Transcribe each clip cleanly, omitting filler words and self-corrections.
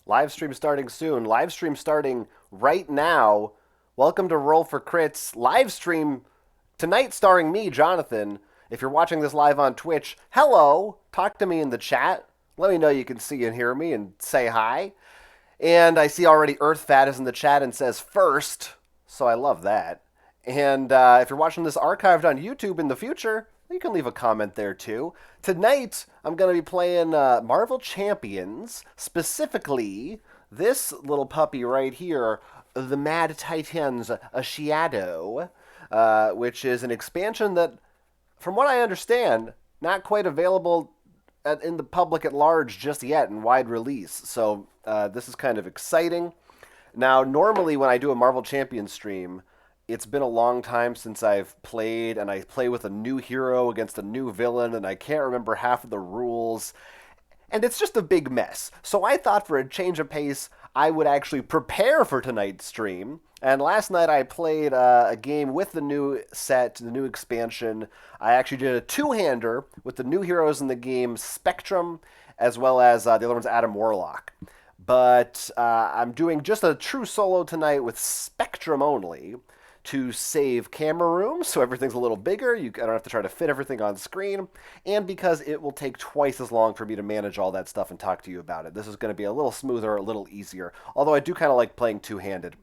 Live stream starting soon. Live stream starting right now. Welcome to Roll for Crits. Live stream tonight starring me, Jonathan. If you're watching this live on Twitch, hello. Talk to me in the chat. Let me know you can see and hear me and say hi. And I see already EarthFat is in the chat and says first, so I love that. And if you're watching this archived on YouTube in the future, you can leave a comment there too. Tonight, I'm going to be playing Marvel Champions, specifically this little puppy right here, the Mad Titans A Shadow, which is an expansion that, from what I understand, not quite available in the public at large just yet in wide release. So this is kind of exciting. Now, normally when I do a Marvel Champions stream, it's been a long time since I've played, and I play with a new hero against a new villain, and I can't remember half of the rules. And it's just a big mess. So I thought for a change of pace, I would actually prepare for tonight's stream. And last night I played a game with the new set, the new expansion. I actually did a two-hander with the new heroes in the game, Spectrum, as well as the other one's Adam Warlock. But I'm doing just a true solo tonight with Spectrum only to save camera room, so everything's a little bigger. I don't have to try to fit everything on screen, and because it will take twice as long for me to manage all that stuff and talk to you about it. This is going to be a little smoother, a little easier, although I do kind of like playing two-handed.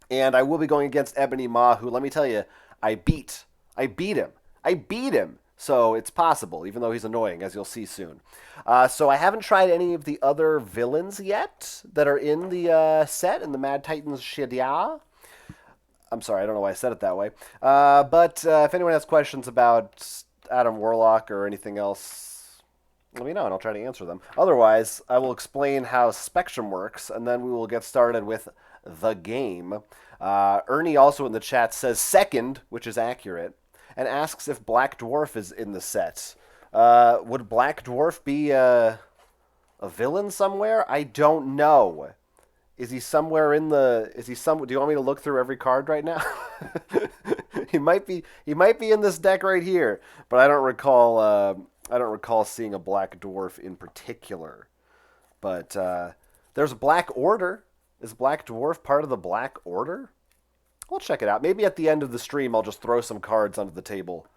And I will be going against Ebony Maw, who, let me tell you, I beat him. I beat him. So it's possible, even though he's annoying, as you'll see soon. So I haven't tried any of the other villains yet that are in the set, in the Mad Titans Shadia. I'm sorry, I don't know why I said it that way. But if anyone has questions about Adam Warlock or anything else, let me know and I'll try to answer them. Otherwise, I will explain how Spectrum works, and then we will get started with the game. Ernie also in the chat says second, which is accurate, and asks if Black Dwarf is in the set. Would Black Dwarf be a villain somewhere? I don't know. Is he somewhere in the? Is he some? Do you want me to look through every card right now? He might be. He might be in this deck right here, but I don't recall. I don't recall seeing a Black Dwarf in particular. But there's Black Order. Is Black Dwarf part of the Black Order? We'll check it out. Maybe at the end of the stream, I'll just throw some cards onto the table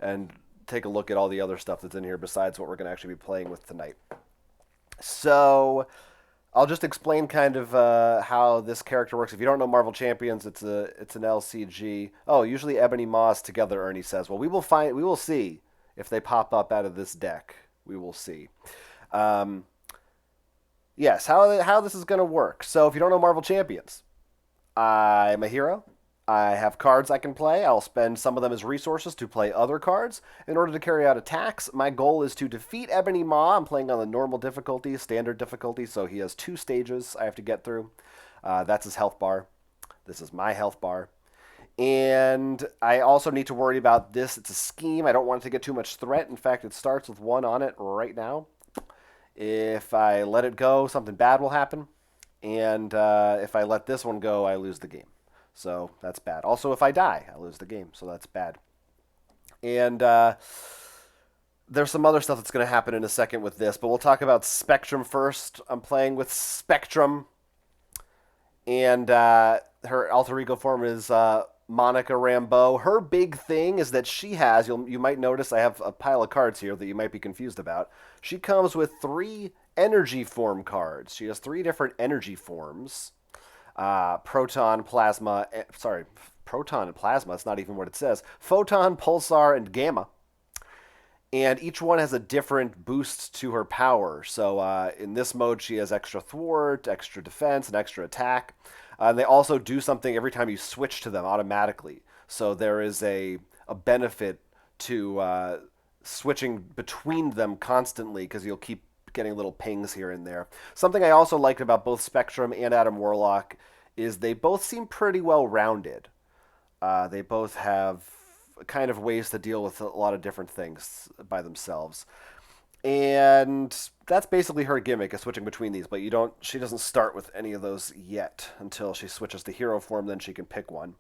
and take a look at all the other stuff that's in here besides what we're going to actually be playing with tonight. So I'll just explain kind of how this character works. If you don't know Marvel Champions, it's an LCG. Oh, usually Ebony Moss together, Ernie says. Well, we will see if they pop up out of this deck. We will see. Yes, how this is going to work. So if you don't know Marvel Champions, I'm a hero. I have cards I can play. I'll spend some of them as resources to play other cards. In order to carry out attacks, my goal is to defeat Ebony Maw. I'm playing on the normal difficulty, standard difficulty, so he has 2 stages I have to get through. That's his health bar. This is my health bar. And I also need to worry about this. It's a scheme. I don't want it to get too much threat. In fact, it starts with 1 on it right now. If I let it go, something bad will happen. And if I let this one go, I lose the game. So that's bad. Also, if I die, I lose the game. So that's bad. And there's some other stuff that's going to happen in a second with this. But we'll talk about Spectrum first. I'm playing with Spectrum. And her alter ego form is Monica Rambeau. Her big thing is that she has, you might notice I have a pile of cards here that you might be confused about. She comes with 3 energy form cards. She has 3 different energy forms. Proton, plasma, proton and plasma, that's not even what it says. Photon, pulsar, and gamma. And each one has a different boost to her power. So in this mode, she has extra thwart, extra defense, and extra attack. And they also do something every time you switch to them automatically. So there is a benefit to switching between them constantly because you'll keep getting little pings here and there. Something I also liked about both Spectrum and Adam Warlock is they both seem pretty well rounded. They both have kind of ways to deal with a lot of different things by themselves. And that's basically her gimmick, is switching between these, but she doesn't start with any of those yet until she switches to hero form, then she can pick one.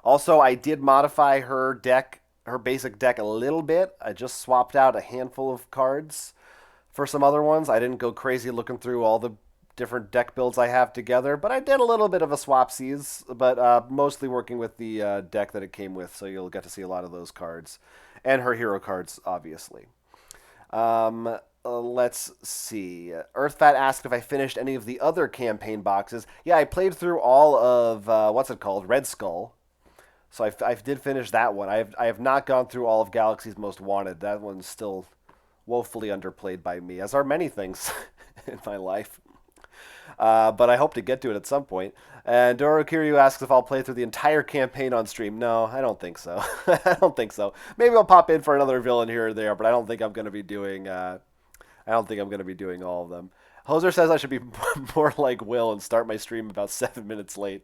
Also, I did modify her basic deck a little bit. I just swapped out a handful of cards for some other ones. I didn't go crazy looking through all the different deck builds I have together, but I did a little bit of a swapsies, but mostly working with the deck that it came with, so you'll get to see a lot of those cards. And her hero cards, obviously. Let's see. Earthfat asked if I finished any of the other campaign boxes. Yeah, I played through all of, what's it called? Red Skull. So I did finish that one. I have not gone through all of Galaxy's Most Wanted. That one's still woefully underplayed by me, as are many things in my life. But I hope to get to it at some point. And Dorokiryu asks if I'll play through the entire campaign on stream. No, I don't think so. I don't think so. Maybe I'll pop in for another villain here or there, but I don't think I'm going to be doing. I don't think I'm going to be doing all of them. Hoser says I should be more like Will and start my stream about 7 minutes late.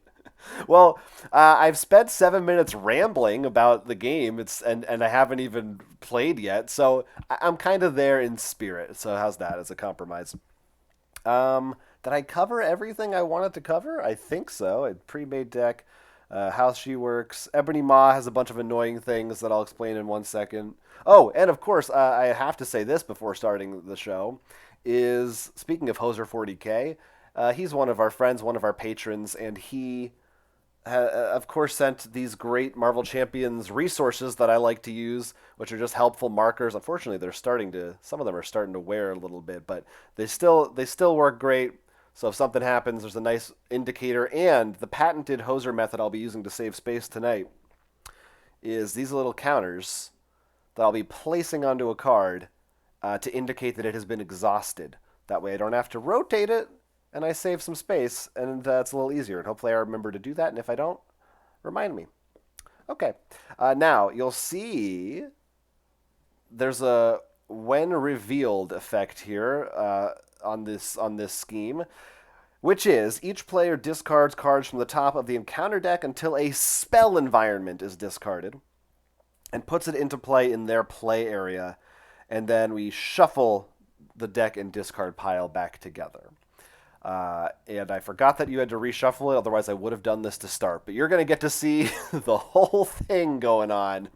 Well, I've spent 7 minutes rambling about the game. And I haven't even played yet, so I'm kind of there in spirit. So how's that as a compromise? Did I cover everything I wanted to cover? I think so. A pre-made deck, how she works. Ebony Maw has a bunch of annoying things that I'll explain in 1 second. Oh, and of course, I have to say this before starting the show, is, speaking of Hoser 40K, he's one of our friends, one of our patrons, and he, of course, sent these great Marvel Champions resources that I like to use, which are just helpful markers. Unfortunately, some of them are starting to wear a little bit, but they still work great. So if something happens, there's a nice indicator. And the patented Hoser method I'll be using to save space tonight is these little counters that I'll be placing onto a card to indicate that it has been exhausted. That way I don't have to rotate it, and I save some space, and it's a little easier. And hopefully I remember to do that, and if I don't, remind me. Okay. Now, you'll see there's a when revealed effect here on this scheme, which is each player discards cards from the top of the encounter deck until a spell environment is discarded and puts it into play in their play area, and then we shuffle the deck and discard pile back together. And I forgot that you had to reshuffle it, otherwise I would have done this to start. But you're going to get to see the whole thing going on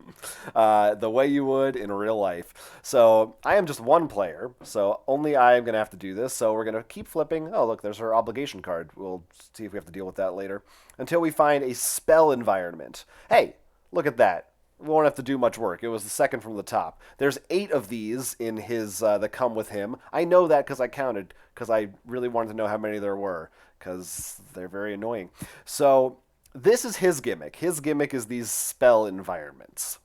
the way you would in real life. So I am just one player, so only I am going to have to do this. So we're going to keep flipping. Oh, look, there's our obligation card. We'll see if we have to deal with that later. Until we find a spell environment. Hey, look at that. We won't have to do much work. It was the second from the top. There's 8 of these in his that come with him. I know that because I counted, because I really wanted to know how many there were, because they're very annoying. So this is his gimmick. His gimmick is these spell environments.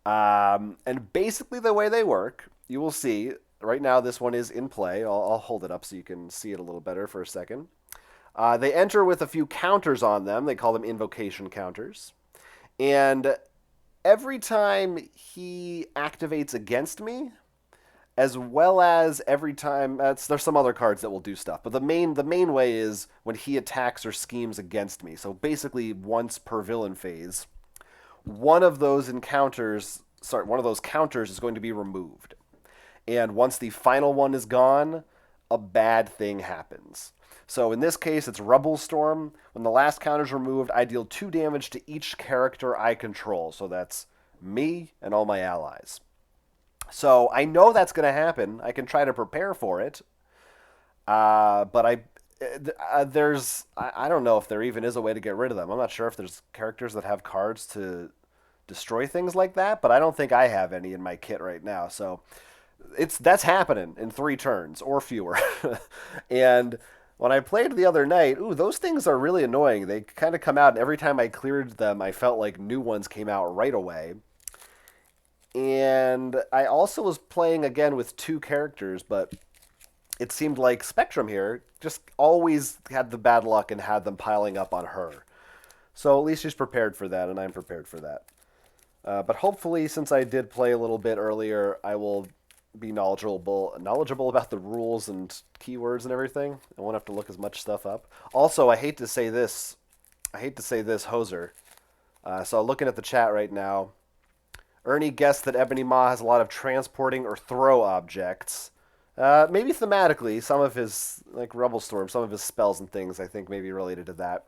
And basically the way they work, you will see, right now this one is in play. I'll hold it up so you can see it a little better for a second. They enter with a few counters on them. They call them invocation counters. And every time he activates against me, as well as every time there's some other cards that will do stuff, but the main way is when he attacks or schemes against me. So basically, once per villain phase, one of those counters is going to be removed, and once the final one is gone, a bad thing happens. So in this case, it's Rubble Storm. When the last counter is removed, I deal 2 damage to each character I control. So that's me and all my allies. So I know that's going to happen. I can try to prepare for it. But I don't know if there even is a way to get rid of them. I'm not sure if there's characters that have cards to destroy things like that, but I don't think I have any in my kit right now. So that's happening in 3 turns or fewer. And when I played the other night, those things are really annoying. They kind of come out, and every time I cleared them, I felt like new ones came out right away. And I also was playing again with 2 characters, but it seemed like Spectrum here just always had the bad luck and had them piling up on her. So at least she's prepared for that, and I'm prepared for that. But hopefully, since I did play a little bit earlier, I will be knowledgeable about the rules and keywords and everything. I won't have to look as much stuff up. Also, I hate to say this, Hoser. So looking at the chat right now, Ernie guessed that Ebony Maw has a lot of transporting or throw objects. Maybe thematically, some of his, like Rubble Storm, some of his spells and things, I think, may be related to that.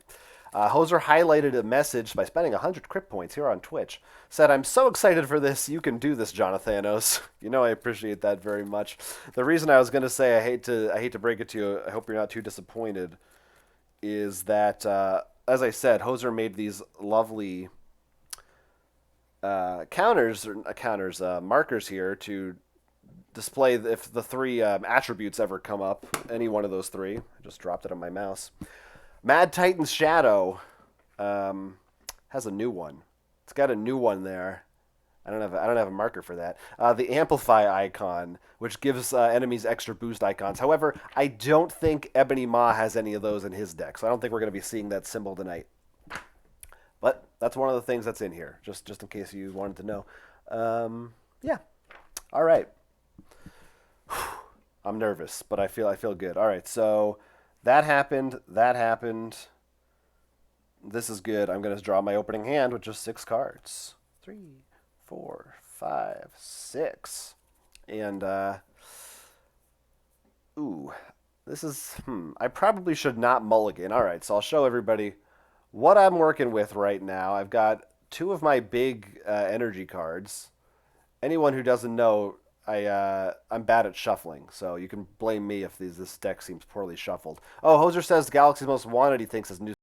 Hoser highlighted a message by spending 100 crypt points here on Twitch. Said, "I'm so excited for this. You can do this, Jonathanos." You know I appreciate that very much. The reason I was going to say I hate to break it to you. I hope you're not too disappointed. Is that as I said, Hoser made these lovely markers here to display if the three attributes ever come up. Any one of those three. I just dropped it on my mouse. Mad Titan's Shadow has a new one. It's got a new one there. I don't have a marker for that. The Amplify icon, which gives enemies extra boost icons. However, I don't think Ebony Maw has any of those in his deck, so I don't think we're going to be seeing that symbol tonight. But that's one of the things that's in here, just in case you wanted to know. Yeah. All right. I'm nervous, but I feel good. All right, so that happened. That happened. This is good. I'm going to draw my opening hand with just 6 cards. 3, 4, 5, 6. And, ooh, this is, I probably should not mulligan. All right, so I'll show everybody what I'm working with right now. I've got 2 of my big energy cards. Anyone who doesn't know, I'm bad at shuffling, so you can blame me if this deck seems poorly shuffled. Oh, Hoser says Galaxy's Most Wanted he thinks is new